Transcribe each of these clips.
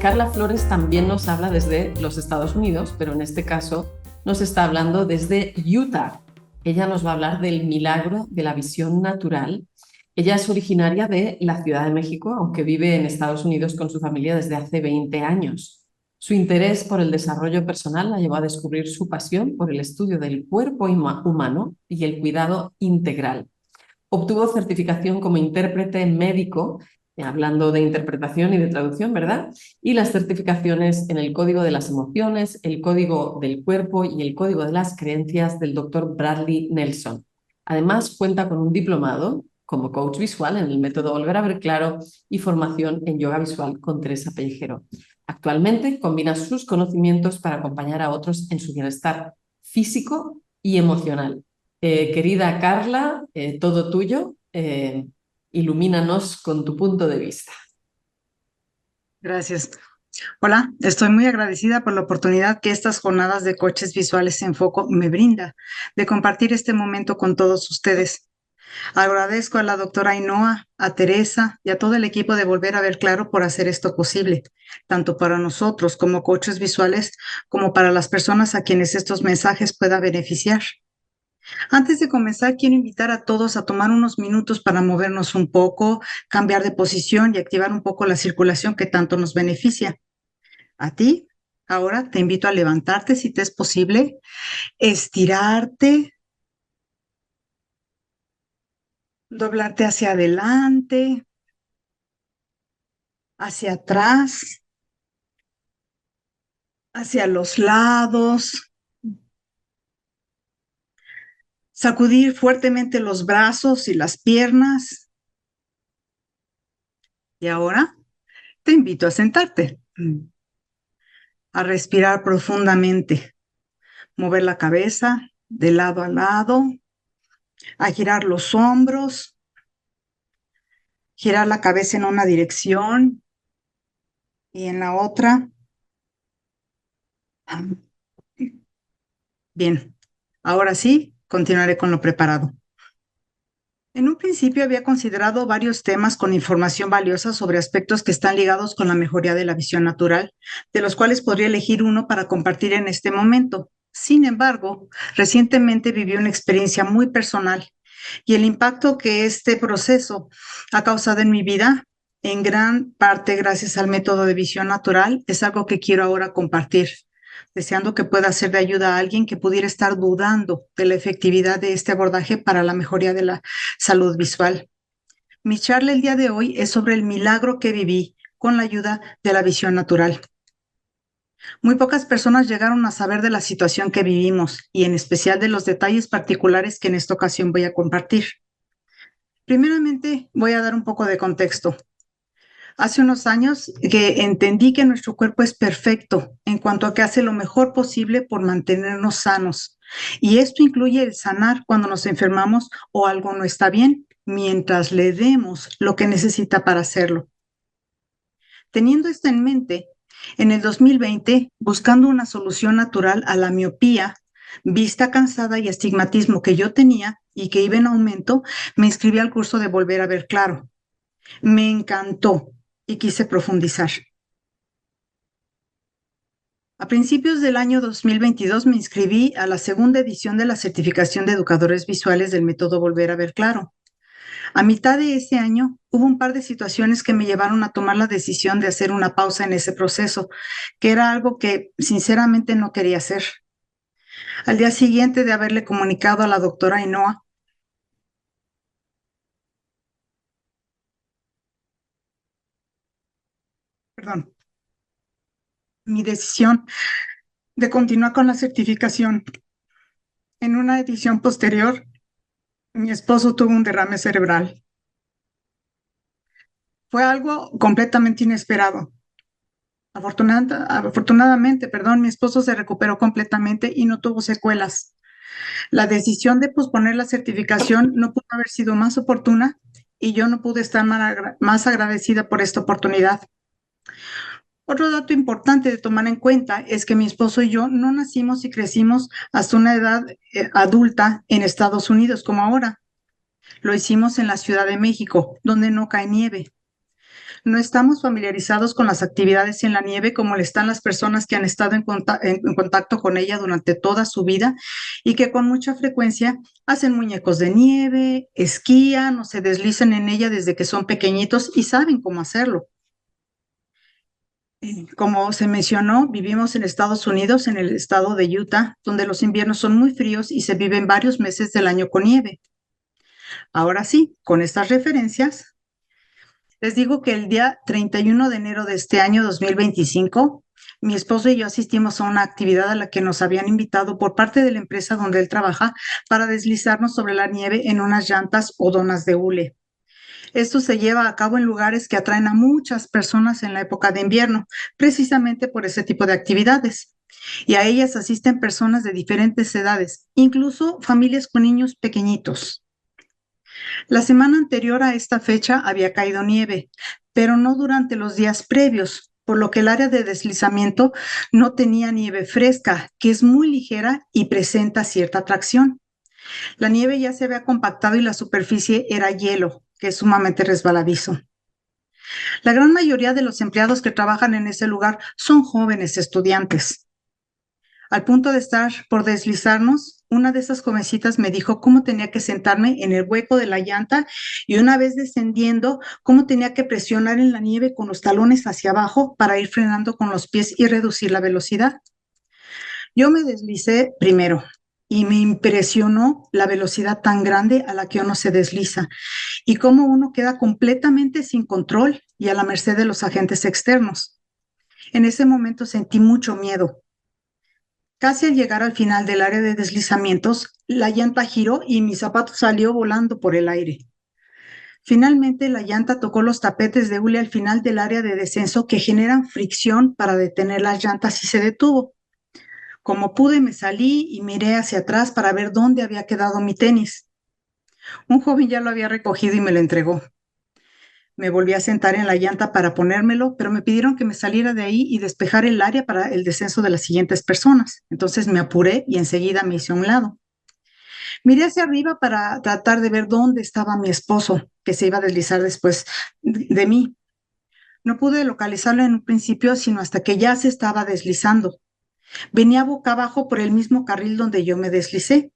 Carla Flores también nos habla desde los Estados Unidos, pero en este caso nos está hablando desde Utah. Ella nos va a hablar del milagro de la visión natural. Ella es originaria de la Ciudad de México, aunque vive en Estados Unidos con su familia desde hace 20 años. Su interés por el desarrollo personal la llevó a descubrir su pasión por el estudio del cuerpo humano y el cuidado integral. Obtuvo certificación como intérprete médico, hablando de interpretación y de traducción, ¿verdad? Y las certificaciones en el Código de las Emociones, el Código del Cuerpo y el Código de las Creencias del Dr. Bradley Nelson. Además, cuenta con un diplomado como coach visual en el método Volver a Ver Claro y formación en yoga visual con Teresa Pellejero. Actualmente combina sus conocimientos para acompañar a otros en su bienestar físico y emocional. Querida Carla, todo tuyo, ilumínanos con tu punto de vista. Gracias. Hola, estoy muy agradecida por la oportunidad que estas jornadas de coaches visuales en foco me brinda de compartir este momento con todos ustedes. Agradezco a la doctora Ainhoa, a Teresa y a todo el equipo de Volver a Ver Claro por hacer esto posible, tanto para nosotros como coaches visuales, como para las personas a quienes estos mensajes puedan beneficiar. Antes de comenzar, quiero invitar a todos a tomar unos minutos para movernos un poco, cambiar de posición y activar un poco la circulación que tanto nos beneficia. A ti, ahora te invito a levantarte si te es posible, estirarte, doblarte hacia adelante, hacia atrás, hacia los lados, sacudir fuertemente los brazos y las piernas. Y ahora te invito a sentarte, a respirar profundamente, mover la cabeza de lado a lado, a girar los hombros, girar la cabeza en una dirección y en la otra. Bien, ahora sí, continuaré con lo preparado. En un principio había considerado varios temas con información valiosa sobre aspectos que están ligados con la mejoría de la visión natural, de los cuales podría elegir uno para compartir en este momento. Sin embargo, recientemente viví una experiencia muy personal y el impacto que este proceso ha causado en mi vida, en gran parte gracias al método de visión natural, es algo que quiero ahora compartir, deseando que pueda ser de ayuda a alguien que pudiera estar dudando de la efectividad de este abordaje para la mejoría de la salud visual. Mi charla el día de hoy es sobre el milagro que viví con la ayuda de la visión natural. Muy pocas personas llegaron a saber de la situación que vivimos y en especial de los detalles particulares que en esta ocasión voy a compartir. Primeramente, voy a dar un poco de contexto. Hace unos años que entendí que nuestro cuerpo es perfecto en cuanto a que hace lo mejor posible por mantenernos sanos. Y esto incluye el sanar cuando nos enfermamos o algo no está bien, mientras le demos lo que necesita para hacerlo. Teniendo esto en mente, en el 2020, buscando una solución natural a la miopía, vista cansada y astigmatismo que yo tenía y que iba en aumento, me inscribí al curso de Volver a Ver Claro. Me encantó y quise profundizar. A principios del año 2022 me inscribí a la segunda edición de la certificación de educadores visuales del método Volver a Ver Claro. A mitad de ese año hubo un par de situaciones que me llevaron a tomar la decisión de hacer una pausa en ese proceso, que era algo que sinceramente no quería hacer. Al día siguiente de haberle comunicado a la doctora Ainhoa, perdón, mi decisión de continuar con la certificación, en una edición posterior, mi esposo tuvo un derrame cerebral. Fue algo completamente inesperado. Afortunadamente, mi esposo se recuperó completamente y no tuvo secuelas. La decisión de posponer la certificación no pudo haber sido más oportuna y yo no pude estar más agradecida por esta oportunidad. Otro dato importante de tomar en cuenta es que mi esposo y yo no nacimos y crecimos hasta una edad adulta en Estados Unidos como ahora. Lo hicimos en la Ciudad de México, donde no cae nieve. No estamos familiarizados con las actividades en la nieve como lo están las personas que han estado en contacto con ella durante toda su vida y que con mucha frecuencia hacen muñecos de nieve, esquían o se deslizan en ella desde que son pequeñitos y saben cómo hacerlo. Como se mencionó, vivimos en Estados Unidos, en el estado de Utah, donde los inviernos son muy fríos y se viven varios meses del año con nieve. Ahora sí, con estas referencias, les digo que el día 31 de enero de este año 2025, mi esposo y yo asistimos a una actividad a la que nos habían invitado por parte de la empresa donde él trabaja para deslizarnos sobre la nieve en unas llantas o donas de hule. Esto se lleva a cabo en lugares que atraen a muchas personas en la época de invierno, precisamente por ese tipo de actividades. Y a ellas asisten personas de diferentes edades, incluso familias con niños pequeñitos. La semana anterior a esta fecha había caído nieve, pero no durante los días previos, por lo que el área de deslizamiento no tenía nieve fresca, que es muy ligera y presenta cierta tracción. La nieve ya se había compactado y la superficie era hielo, que es sumamente resbaladizo. La gran mayoría de los empleados que trabajan en ese lugar son jóvenes estudiantes. Al punto de estar por deslizarnos, una de esas jovencitas me dijo cómo tenía que sentarme en el hueco de la llanta y una vez descendiendo, cómo tenía que presionar en la nieve con los talones hacia abajo para ir frenando con los pies y reducir la velocidad. Yo me deslicé primero y me impresionó la velocidad tan grande a la que uno se desliza y cómo uno queda completamente sin control y a la merced de los agentes externos. En ese momento sentí mucho miedo. Casi al llegar al final del área de deslizamientos, la llanta giró y mi zapato salió volando por el aire. Finalmente, la llanta tocó los tapetes de hule al final del área de descenso que generan fricción para detener las llantas y se detuvo. Como pude, me salí y miré hacia atrás para ver dónde había quedado mi tenis. Un joven ya lo había recogido y me lo entregó. Me volví a sentar en la llanta para ponérmelo, pero me pidieron que me saliera de ahí y despejar el área para el descenso de las siguientes personas. Entonces me apuré y enseguida me hice a un lado. Miré hacia arriba para tratar de ver dónde estaba mi esposo, que se iba a deslizar después de mí. No pude localizarlo en un principio, sino hasta que ya se estaba deslizando. Venía boca abajo por el mismo carril donde yo me deslicé.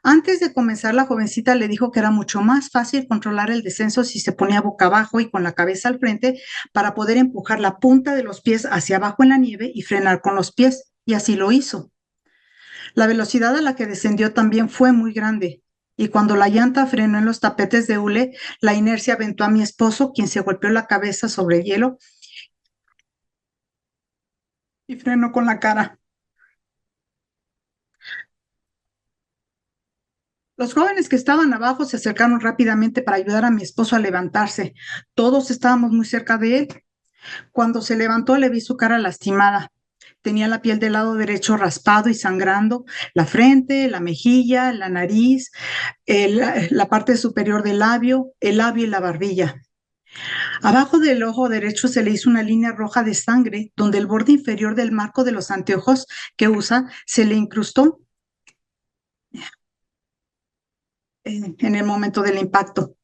Antes de comenzar, la jovencita le dijo que era mucho más fácil controlar el descenso si se ponía boca abajo y con la cabeza al frente para poder empujar la punta de los pies hacia abajo en la nieve y frenar con los pies, y así lo hizo. La velocidad a la que descendió también fue muy grande, y cuando la llanta frenó en los tapetes de hule, la inercia aventó a mi esposo, quien se golpeó la cabeza sobre el hielo y frenó con la cara. Los jóvenes que estaban abajo se acercaron rápidamente para ayudar a mi esposo a levantarse. Todos estábamos muy cerca de él. Cuando se levantó, le vi su cara lastimada. Tenía la piel del lado derecho raspado y sangrando, la frente, la mejilla, la nariz, la parte superior del labio, el labio y la barbilla. Abajo del ojo derecho se le hizo una línea roja de sangre, donde el borde inferior del marco de los anteojos que usa se le incrustó en el momento del impacto.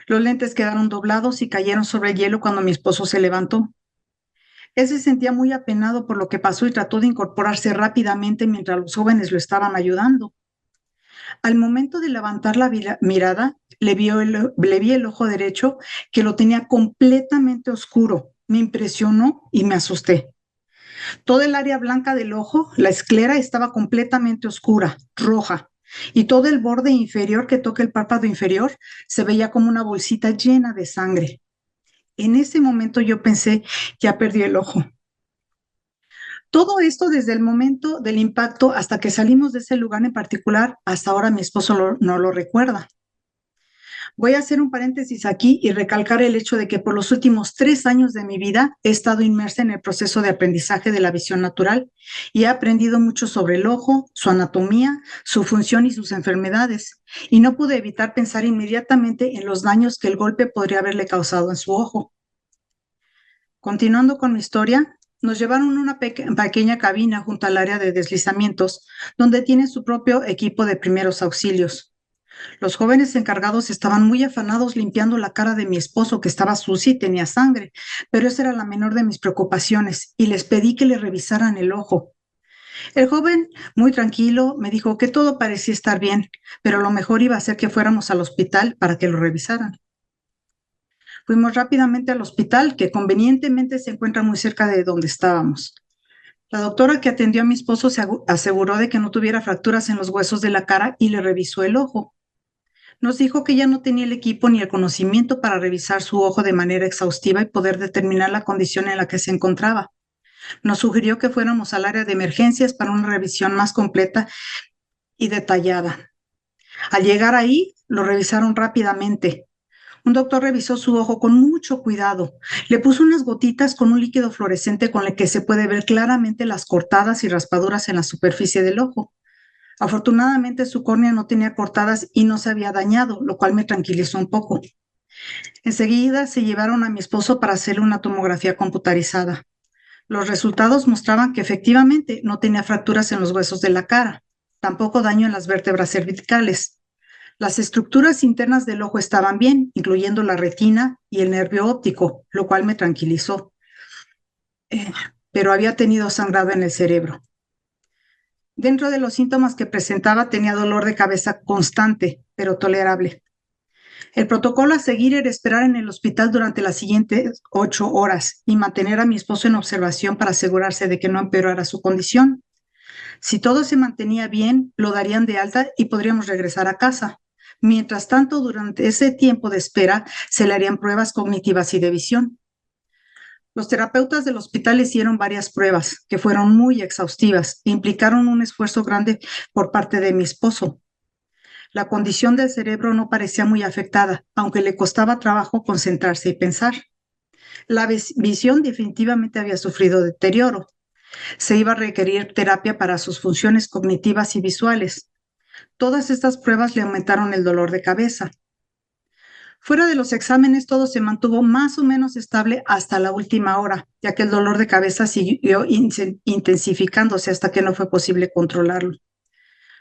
Los lentes quedaron doblados y cayeron sobre el hielo cuando mi esposo se levantó. Él se sentía muy apenado por lo que pasó y trató de incorporarse rápidamente mientras los jóvenes lo estaban ayudando. Al momento de levantar la mirada, le vi el ojo derecho que lo tenía completamente oscuro. Me impresionó y me asusté. Toda el área blanca del ojo, la esclera, estaba completamente oscura, roja, y todo el borde inferior que toca el párpado inferior se veía como una bolsita llena de sangre. En ese momento yo pensé, ya perdí el ojo. Todo esto desde el momento del impacto hasta que salimos de ese lugar en particular, hasta ahora mi esposo no lo recuerda. Voy a hacer un paréntesis aquí y recalcar el hecho de que por los últimos 3 años de mi vida he estado inmersa en el proceso de aprendizaje de la visión natural y he aprendido mucho sobre el ojo, su anatomía, su función y sus enfermedades. Y no pude evitar pensar inmediatamente en los daños que el golpe podría haberle causado en su ojo. Continuando con mi historia, nos llevaron a una pequeña cabina junto al área de deslizamientos, donde tienen su propio equipo de primeros auxilios. Los jóvenes encargados estaban muy afanados limpiando la cara de mi esposo, que estaba sucia y tenía sangre, pero esa era la menor de mis preocupaciones, y les pedí que le revisaran el ojo. El joven, muy tranquilo, me dijo que todo parecía estar bien, pero lo mejor iba a ser que fuéramos al hospital para que lo revisaran. Fuimos rápidamente al hospital, que convenientemente se encuentra muy cerca de donde estábamos. La doctora que atendió a mi esposo se aseguró de que no tuviera fracturas en los huesos de la cara y le revisó el ojo. Nos dijo que ya no tenía el equipo ni el conocimiento para revisar su ojo de manera exhaustiva y poder determinar la condición en la que se encontraba. Nos sugirió que fuéramos al área de emergencias para una revisión más completa y detallada. Al llegar ahí, lo revisaron rápidamente. Un doctor revisó su ojo con mucho cuidado. Le puso unas gotitas con un líquido fluorescente con el que se puede ver claramente las cortadas y raspaduras en la superficie del ojo. Afortunadamente, su córnea no tenía cortadas y no se había dañado, lo cual me tranquilizó un poco. Enseguida se llevaron a mi esposo para hacerle una tomografía computarizada. Los resultados mostraban que efectivamente no tenía fracturas en los huesos de la cara, tampoco daño en las vértebras cervicales. Las estructuras internas del ojo estaban bien, incluyendo la retina y el nervio óptico, lo cual me tranquilizó. Pero había tenido sangrado en el cerebro. Dentro de los síntomas que presentaba tenía dolor de cabeza constante, pero tolerable. El protocolo a seguir era esperar en el hospital durante las siguientes 8 horas y mantener a mi esposo en observación para asegurarse de que no empeorara su condición. Si todo se mantenía bien, lo darían de alta y podríamos regresar a casa. Mientras tanto, durante ese tiempo de espera, se le harían pruebas cognitivas y de visión. Los terapeutas del hospital hicieron varias pruebas que fueron muy exhaustivas e implicaron un esfuerzo grande por parte de mi esposo. La condición del cerebro no parecía muy afectada, aunque le costaba trabajo concentrarse y pensar. La visión definitivamente había sufrido deterioro. Se iba a requerir terapia para sus funciones cognitivas y visuales. Todas estas pruebas le aumentaron el dolor de cabeza. Fuera de los exámenes, todo se mantuvo más o menos estable hasta la última hora, ya que el dolor de cabeza siguió intensificándose hasta que no fue posible controlarlo.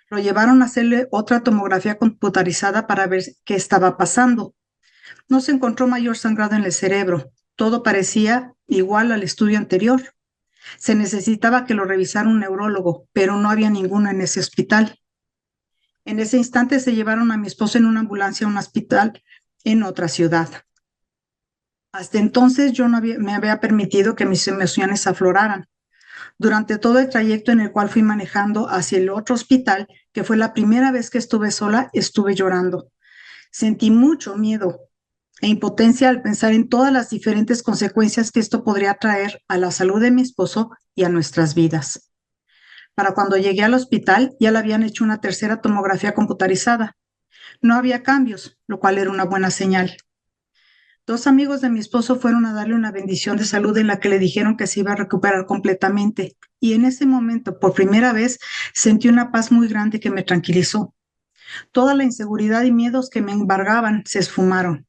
Lo llevaron a hacerle otra tomografía computarizada para ver qué estaba pasando. No se encontró mayor sangrado en el cerebro. Todo parecía igual al estudio anterior. Se necesitaba que lo revisara un neurólogo, pero no había ninguno en ese hospital. En ese instante se llevaron a mi esposo en una ambulancia a un hospital en otra ciudad. Hasta entonces yo no me había permitido que mis emociones afloraran. Durante todo el trayecto en el cual fui manejando hacia el otro hospital, que fue la primera vez que estuve sola, estuve llorando. Sentí mucho miedo e impotencia al pensar en todas las diferentes consecuencias que esto podría traer a la salud de mi esposo y a nuestras vidas. Para cuando llegué al hospital, ya le habían hecho una tercera tomografía computarizada. No había cambios, lo cual era una buena señal. Dos amigos de mi esposo fueron a darle una bendición de salud en la que le dijeron que se iba a recuperar completamente. Y en ese momento, por primera vez, sentí una paz muy grande que me tranquilizó. Toda la inseguridad y miedos que me embargaban se esfumaron.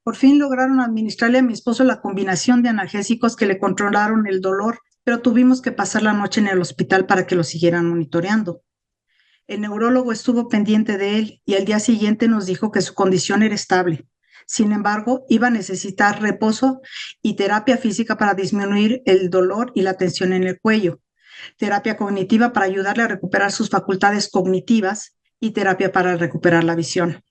Por fin lograron administrarle a mi esposo la combinación de analgésicos que le controlaron el dolor, pero tuvimos que pasar la noche en el hospital para que lo siguieran monitoreando. El neurólogo estuvo pendiente de él y al día siguiente nos dijo que su condición era estable. Sin embargo, iba a necesitar reposo y terapia física para disminuir el dolor y la tensión en el cuello, terapia cognitiva para ayudarle a recuperar sus facultades cognitivas y terapia para recuperar la visión.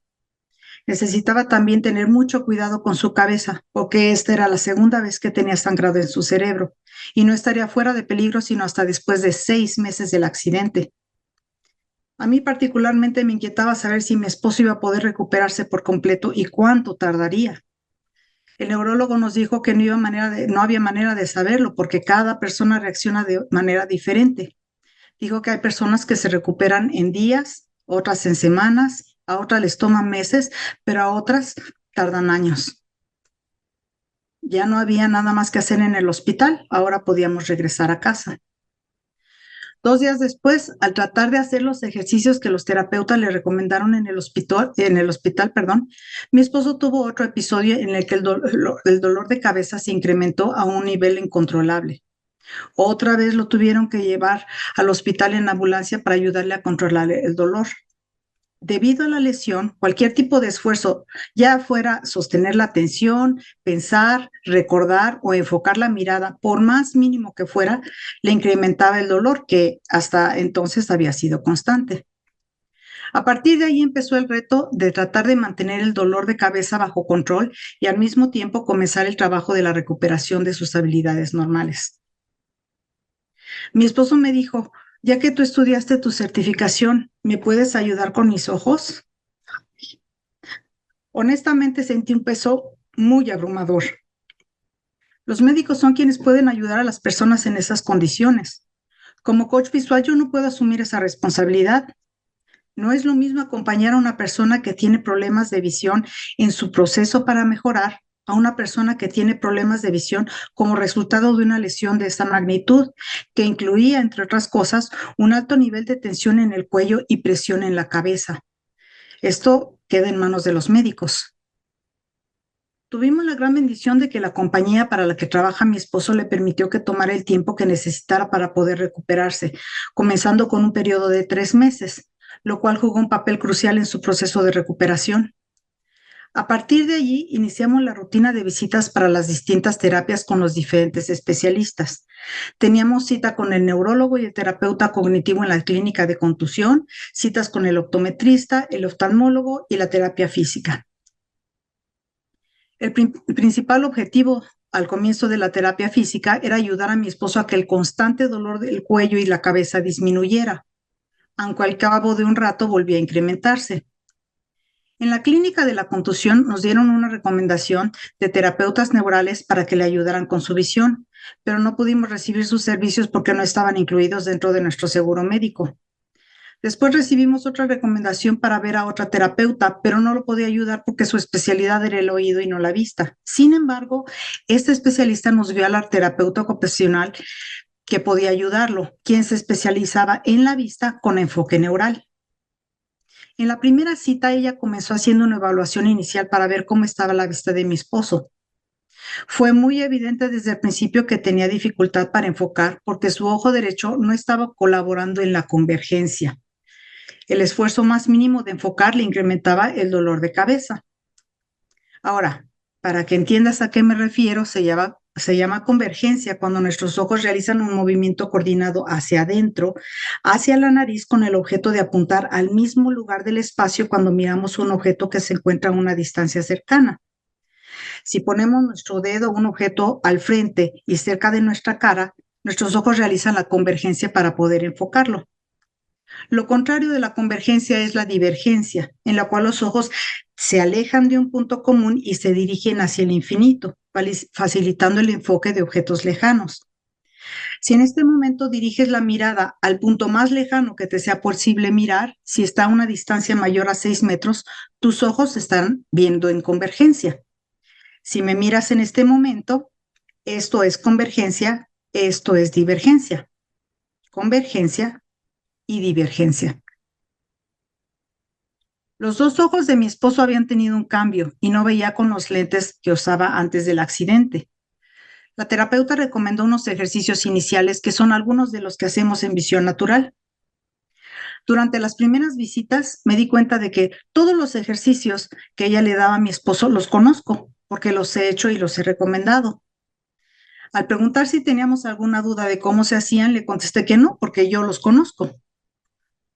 Necesitaba también tener mucho cuidado con su cabeza, porque esta era la segunda vez que tenía sangrado en su cerebro y no estaría fuera de peligro sino hasta después de 6 meses del accidente. A mí particularmente me inquietaba saber si mi esposo iba a poder recuperarse por completo y cuánto tardaría. El neurólogo nos dijo que no había manera de saberlo porque cada persona reacciona de manera diferente. Dijo que hay personas que se recuperan en días, otras en semanas, a otras les toman meses, pero a otras tardan años. Ya no había nada más que hacer en el hospital, ahora podíamos regresar a casa. 2 días después, al tratar de hacer los ejercicios que los terapeutas le recomendaron en el hospital, mi esposo tuvo otro episodio en el que el dolor de cabeza se incrementó a un nivel incontrolable. Otra vez lo tuvieron que llevar al hospital en ambulancia para ayudarle a controlar el dolor. Debido a la lesión, cualquier tipo de esfuerzo, ya fuera sostener la atención, pensar, recordar o enfocar la mirada, por más mínimo que fuera, le incrementaba el dolor que hasta entonces había sido constante. A partir de ahí empezó el reto de tratar de mantener el dolor de cabeza bajo control y al mismo tiempo comenzar el trabajo de la recuperación de sus habilidades normales. Mi esposo me dijo, ya que tú estudiaste tu certificación, ¿me puedes ayudar con mis ojos? Honestamente sentí un peso muy abrumador. Los médicos son quienes pueden ayudar a las personas en esas condiciones. Como coach visual yo no puedo asumir esa responsabilidad. No es lo mismo acompañar a una persona que tiene problemas de visión en su proceso para mejorar a una persona que tiene problemas de visión como resultado de una lesión de esta magnitud, que incluía, entre otras cosas, un alto nivel de tensión en el cuello y presión en la cabeza. Esto queda en manos de los médicos. Tuvimos la gran bendición de que la compañía para la que trabaja mi esposo le permitió que tomara el tiempo que necesitara para poder recuperarse, comenzando con un periodo de 3 meses, lo cual jugó un papel crucial en su proceso de recuperación. A partir de allí, iniciamos la rutina de visitas para las distintas terapias con los diferentes especialistas. Teníamos cita con el neurólogo y el terapeuta cognitivo en la clínica de contusión, citas con el optometrista, el oftalmólogo y la terapia física. El principal objetivo al comienzo de la terapia física era ayudar a mi esposo a que el constante dolor del cuello y la cabeza disminuyera, aunque al cabo de un rato volvía a incrementarse. En la clínica de la contusión nos dieron una recomendación de terapeutas neurales para que le ayudaran con su visión, pero no pudimos recibir sus servicios porque no estaban incluidos dentro de nuestro seguro médico. Después recibimos otra recomendación para ver a otra terapeuta, pero no lo podía ayudar porque su especialidad era el oído y no la vista. Sin embargo, este especialista nos vio a la terapeuta ocupacional que podía ayudarlo, quien se especializaba en la vista con enfoque neural. En la primera cita, ella comenzó haciendo una evaluación inicial para ver cómo estaba la vista de mi esposo. Fue muy evidente desde el principio que tenía dificultad para enfocar porque su ojo derecho no estaba colaborando en la convergencia. El esfuerzo más mínimo de enfocar le incrementaba el dolor de cabeza. Ahora, para que entiendas a qué me refiero, se llama convergencia cuando nuestros ojos realizan un movimiento coordinado hacia adentro, hacia la nariz, con el objeto de apuntar al mismo lugar del espacio cuando miramos un objeto que se encuentra a una distancia cercana. Si ponemos nuestro dedo o un objeto al frente y cerca de nuestra cara, nuestros ojos realizan la convergencia para poder enfocarlo. Lo contrario de la convergencia es la divergencia, en la cual los ojos se alejan de un punto común y se dirigen hacia el infinito, facilitando el enfoque de objetos lejanos. Si en este momento diriges la mirada al punto más lejano que te sea posible mirar, si está a una distancia mayor a 6 metros, tus ojos están viendo en convergencia. Si me miras en este momento, esto es convergencia, esto es divergencia. Convergencia y divergencia. Los dos ojos de mi esposo habían tenido un cambio y no veía con los lentes que usaba antes del accidente. La terapeuta recomendó unos ejercicios iniciales que son algunos de los que hacemos en Visión Natural. Durante las primeras visitas me di cuenta de que todos los ejercicios que ella le daba a mi esposo los conozco porque los he hecho y los he recomendado. Al preguntar si teníamos alguna duda de cómo se hacían, le contesté que no, porque yo los conozco.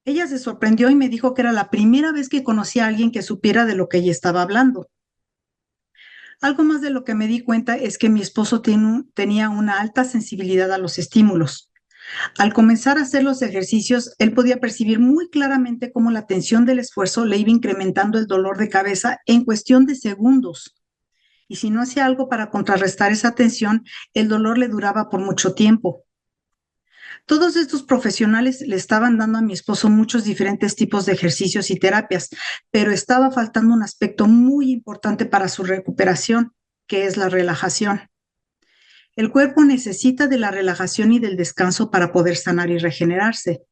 Ella se sorprendió y me dijo que era la primera vez que conocía a alguien que supiera de lo que ella estaba hablando. Algo más de lo que me di cuenta es que mi esposo tenía una alta sensibilidad a los estímulos. Al comenzar a hacer los ejercicios, él podía percibir muy claramente cómo la tensión del esfuerzo le iba incrementando el dolor de cabeza en cuestión de segundos. Y si no hacía algo para contrarrestar esa tensión, el dolor le duraba por mucho tiempo. Todos estos profesionales le estaban dando a mi esposo muchos diferentes tipos de ejercicios y terapias, pero estaba faltando un aspecto muy importante para su recuperación, que es la relajación. El cuerpo necesita de la relajación y del descanso para poder sanar y regenerarse.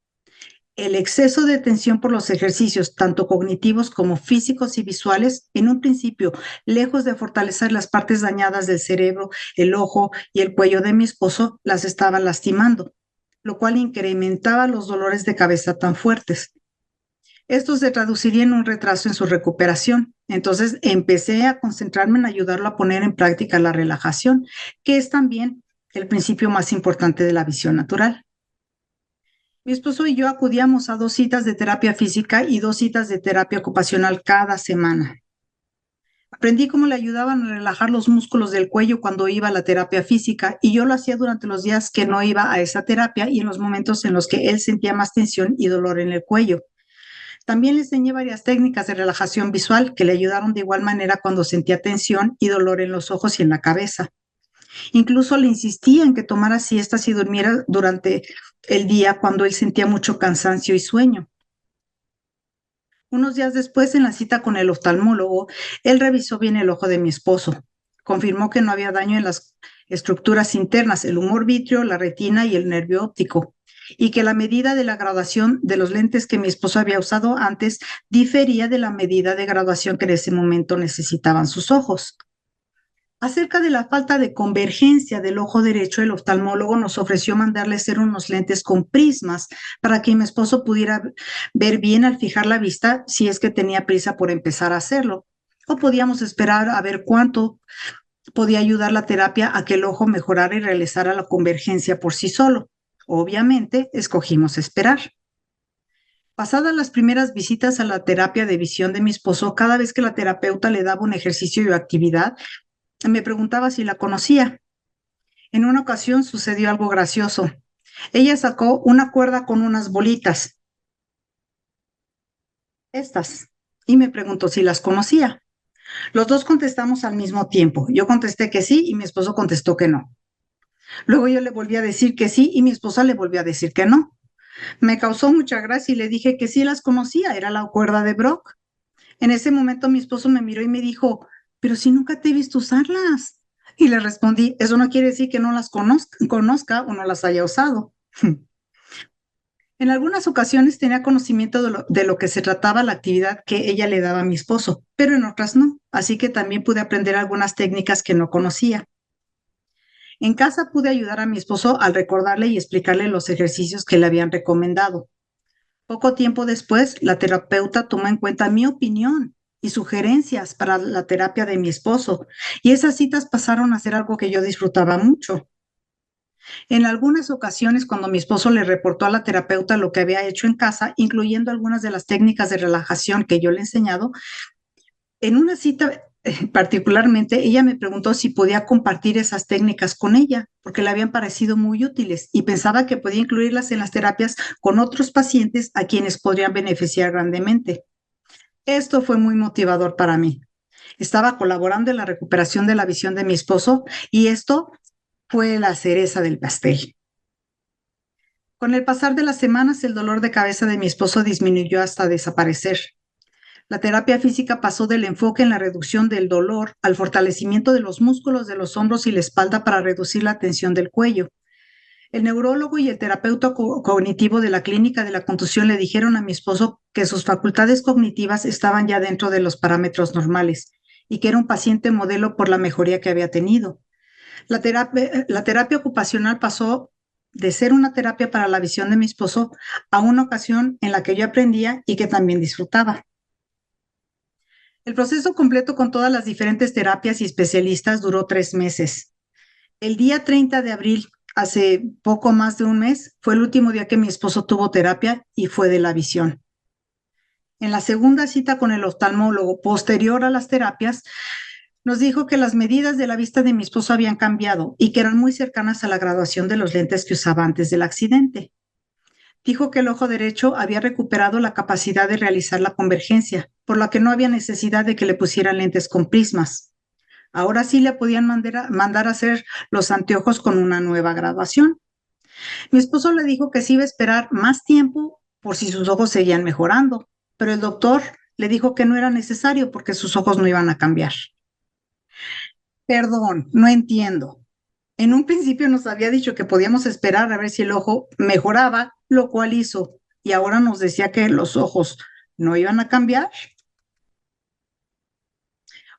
El exceso de tensión por los ejercicios, tanto cognitivos como físicos y visuales, en un principio, lejos de fortalecer las partes dañadas del cerebro, el ojo y el cuello de mi esposo, las estaba lastimando, lo cual incrementaba los dolores de cabeza tan fuertes. Esto se traduciría en un retraso en su recuperación. Entonces empecé a concentrarme en ayudarlo a poner en práctica la relajación, que es también el principio más importante de la visión natural. Mi esposo y yo acudíamos a 2 citas de terapia física y 2 citas de terapia ocupacional cada semana. Aprendí cómo le ayudaban a relajar los músculos del cuello cuando iba a la terapia física y yo lo hacía durante los días que no iba a esa terapia y en los momentos en los que él sentía más tensión y dolor en el cuello. También le enseñé varias técnicas de relajación visual que le ayudaron de igual manera cuando sentía tensión y dolor en los ojos y en la cabeza. Incluso le insistía en que tomara siestas y durmiera durante el día cuando él sentía mucho cansancio y sueño. Unos días después, en la cita con el oftalmólogo, él revisó bien el ojo de mi esposo. Confirmó que no había daño en las estructuras internas, el humor vítreo, la retina y el nervio óptico, y que la medida de la graduación de los lentes que mi esposo había usado antes difería de la medida de graduación que en ese momento necesitaban sus ojos. Acerca de la falta de convergencia del ojo derecho, el oftalmólogo nos ofreció mandarle hacer unos lentes con prismas para que mi esposo pudiera ver bien al fijar la vista si es que tenía prisa por empezar a hacerlo. O podíamos esperar a ver cuánto podía ayudar la terapia a que el ojo mejorara y realizara la convergencia por sí solo. Obviamente, escogimos esperar. Pasadas las primeras visitas a la terapia de visión de mi esposo, cada vez que la terapeuta le daba un ejercicio o actividad, me preguntaba si la conocía. En una ocasión sucedió algo gracioso. Ella sacó una cuerda con unas bolitas, estas, y me preguntó si las conocía. Los dos contestamos al mismo tiempo. Yo contesté que sí y mi esposo contestó que no. Luego yo le volví a decir que sí y mi esposa le volvió a decir que no. Me causó mucha gracia y le dije que sí las conocía, era la cuerda de Brock. En ese momento mi esposo me miró y me dijo, pero si nunca te he visto usarlas. Y le respondí, eso no quiere decir que no las conozca o no las haya usado. En algunas ocasiones tenía conocimiento de lo que se trataba la actividad que ella le daba a mi esposo, pero en otras no, así que también pude aprender algunas técnicas que no conocía. En casa pude ayudar a mi esposo al recordarle y explicarle los ejercicios que le habían recomendado. Poco tiempo después, la terapeuta tomó en cuenta mi opinión y sugerencias para la terapia de mi esposo, y esas citas pasaron a ser algo que yo disfrutaba mucho. En algunas ocasiones, cuando mi esposo le reportó a la terapeuta lo que había hecho en casa, incluyendo algunas de las técnicas de relajación que yo le he enseñado, en una cita particularmente, ella me preguntó si podía compartir esas técnicas con ella, porque le habían parecido muy útiles y pensaba que podía incluirlas en las terapias con otros pacientes a quienes podrían beneficiar grandemente. Esto fue muy motivador para mí. Estaba colaborando en la recuperación de la visión de mi esposo y esto fue la cereza del pastel. Con el pasar de las semanas, el dolor de cabeza de mi esposo disminuyó hasta desaparecer. La terapia física pasó del enfoque en la reducción del dolor al fortalecimiento de los músculos de los hombros y la espalda para reducir la tensión del cuello. El neurólogo y el terapeuta cognitivo de la clínica de la contusión le dijeron a mi esposo que sus facultades cognitivas estaban ya dentro de los parámetros normales y que era un paciente modelo por la mejoría que había tenido. La terapia ocupacional pasó de ser una terapia para la visión de mi esposo a una ocasión en la que yo aprendía y que también disfrutaba. El proceso completo con todas las diferentes terapias y especialistas duró 3 meses. El día 30 de abril, hace poco más de un mes, fue el último día que mi esposo tuvo terapia y fue de la visión. En la segunda cita con el oftalmólogo, posterior a las terapias, nos dijo que las medidas de la vista de mi esposo habían cambiado y que eran muy cercanas a la graduación de los lentes que usaba antes del accidente. Dijo que el ojo derecho había recuperado la capacidad de realizar la convergencia, por lo que no había necesidad de que le pusieran lentes con prismas. Ahora sí le podían mandar a hacer los anteojos con una nueva graduación. Mi esposo le dijo que sí iba a esperar más tiempo por si sus ojos seguían mejorando, pero el doctor le dijo que no era necesario porque sus ojos no iban a cambiar. Perdón, no entiendo. En un principio nos había dicho que podíamos esperar a ver si el ojo mejoraba, lo cual hizo, y ahora nos decía que los ojos no iban a cambiar.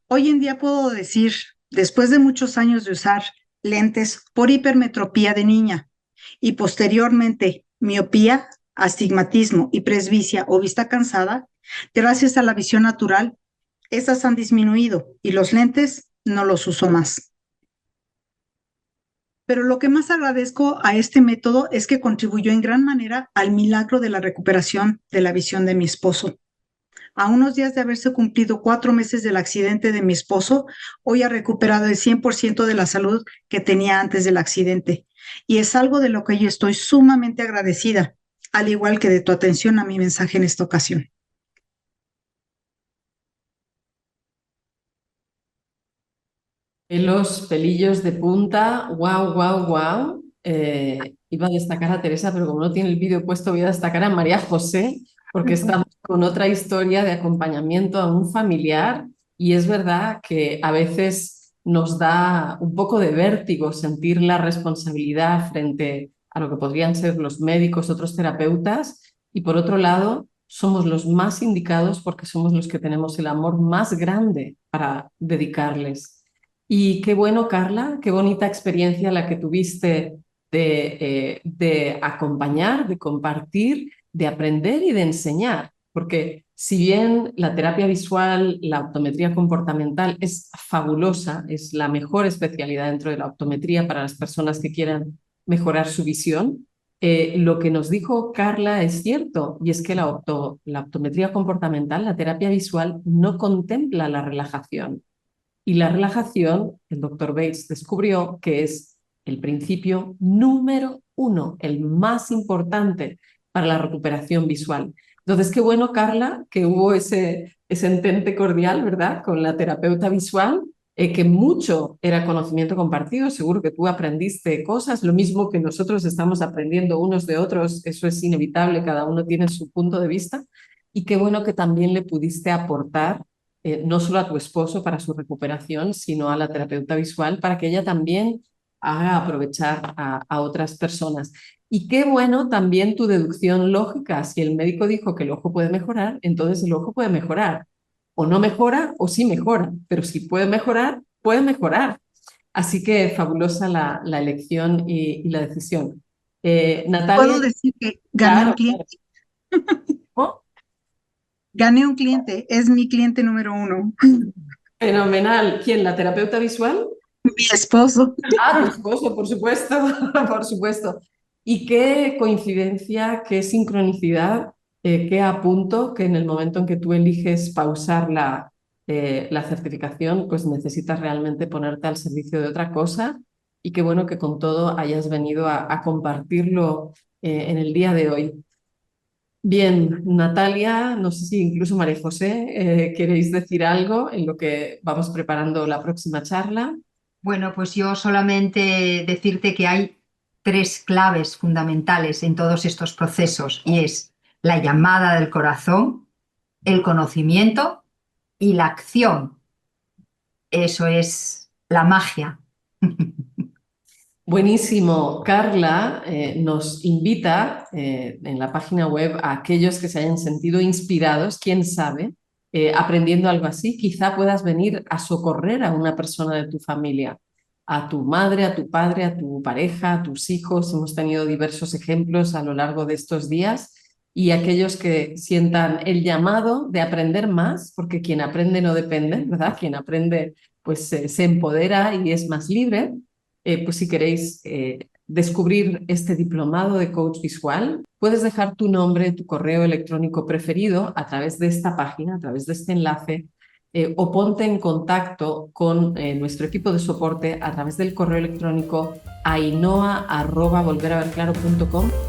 Hoy en día puedo decir, después de muchos años de usar lentes por hipermetropía de niña y posteriormente miopía astigmatismo y presbicia o vista cansada, gracias a la visión natural, esas han disminuido y los lentes no los uso más. Pero lo que más agradezco a este método es que contribuyó en gran manera al milagro de la recuperación de la visión de mi esposo. A unos días de haberse cumplido 4 meses del accidente de mi esposo, hoy ha recuperado el 100% de la salud que tenía antes del accidente. Y es algo de lo que yo estoy sumamente agradecida, al igual que de tu atención a mi mensaje en esta ocasión. Los pelillos de punta, wow, wow, wow. Iba a destacar a Teresa, pero como no tiene el vídeo puesto, voy a destacar a María José, porque estamos con otra historia de acompañamiento a un familiar y es verdad que a veces nos da un poco de vértigo sentir la responsabilidad frente a lo que podrían ser los médicos, otros terapeutas, y por otro lado, somos los más indicados porque somos los que tenemos el amor más grande para dedicarles. Y qué bueno, Carla, qué bonita experiencia la que tuviste de acompañar, de compartir, de aprender y de enseñar. Porque si bien la terapia visual, la optometría comportamental es fabulosa, es la mejor especialidad dentro de la optometría para las personas que quieran mejorar su visión, lo que nos dijo Carla es cierto, y es que la optometría comportamental, la terapia visual, no contempla la relajación. Y la relajación, el doctor Bates descubrió que es el principio número uno, el más importante para la recuperación visual. Entonces, qué bueno, Carla, que hubo ese entente cordial, ¿verdad?, con la terapeuta visual, que mucho era conocimiento compartido. Seguro que tú aprendiste cosas, lo mismo que nosotros estamos aprendiendo unos de otros, eso es inevitable, cada uno tiene su punto de vista. Y qué bueno que también le pudiste aportar no solo a tu esposo para su recuperación, sino a la terapeuta visual para que ella también haga aprovechar a otras personas. Y qué bueno también tu deducción lógica. Si el médico dijo que el ojo puede mejorar, entonces el ojo puede mejorar. O no mejora o sí mejora, pero si puede mejorar, puede mejorar. Así que fabulosa la elección y la decisión. Puedo Natalia, decir que gané un claro, claro. cliente. Oh, Gané un cliente, es mi cliente número 1, fenomenal. ¿Quién? ¿La terapeuta visual? mi esposo. Ah, tu esposo, por supuesto, por supuesto. Y qué coincidencia, qué sincronicidad, qué apunto que en el momento en que tú eliges pausar la certificación, pues necesitas realmente ponerte al servicio de otra cosa. Y qué bueno que con todo hayas venido a compartirlo en el día de hoy. Bien, Natalia, no sé si incluso María José, ¿queréis decir algo en lo que vamos preparando la próxima charla? Bueno, pues yo solamente decirte que hay tres claves fundamentales en todos estos procesos y es la llamada del corazón, el conocimiento y la acción. Eso es la magia. Buenísimo. Carla nos invita en la página web a aquellos que se hayan sentido inspirados, quién sabe, aprendiendo algo así, quizá puedas venir a socorrer a una persona de tu familia, a tu madre, a tu padre, a tu pareja, a tus hijos. Hemos tenido diversos ejemplos a lo largo de estos días y aquellos que sientan el llamado de aprender más, porque quien aprende no depende, ¿verdad? Quien aprende pues se empodera y es más libre. Pues si queréis descubrir este diplomado de coach visual, puedes dejar tu nombre, tu correo electrónico preferido a través de esta página, a través de este enlace, o ponte en contacto con nuestro equipo de soporte a través del correo electrónico ainoa@volveraverclaro.com